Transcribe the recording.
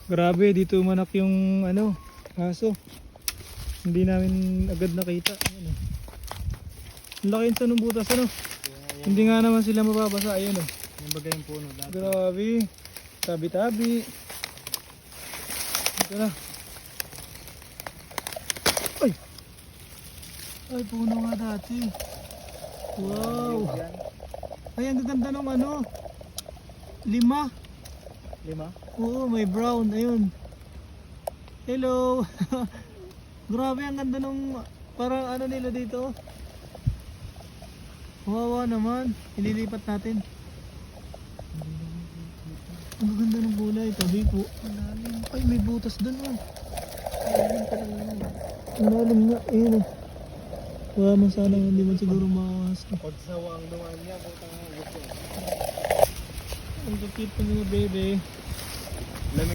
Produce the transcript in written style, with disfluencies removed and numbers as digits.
Grabe, dito umanak yung ano, aso. Hindi namin agad nakita. Ayan, oh. Ang laki sa nung butas, ano? Hindi nga naman sila mababasa. Ayan, oh. Yung bagay yung puno dati. Grabe. Tabi-tabi. Ito na. Ay! Ay, puno nga dati. Wow! Ay, ang gaganda ng ano. 5. 5? Oo, may brown. Ayun. Hello! Grabe, ang ganda nung parang ano nila dito. Wawa naman. Ililipat natin. Ang ganda ng kulay. Tabi po. Ay, may butas dun, oh. Ang lalim nga. Ayun, oh. Wala man sana, hindi man siguro makakas. Pag sawa ang dumaan niya, putang gusto. Ang cute ng mga bebe.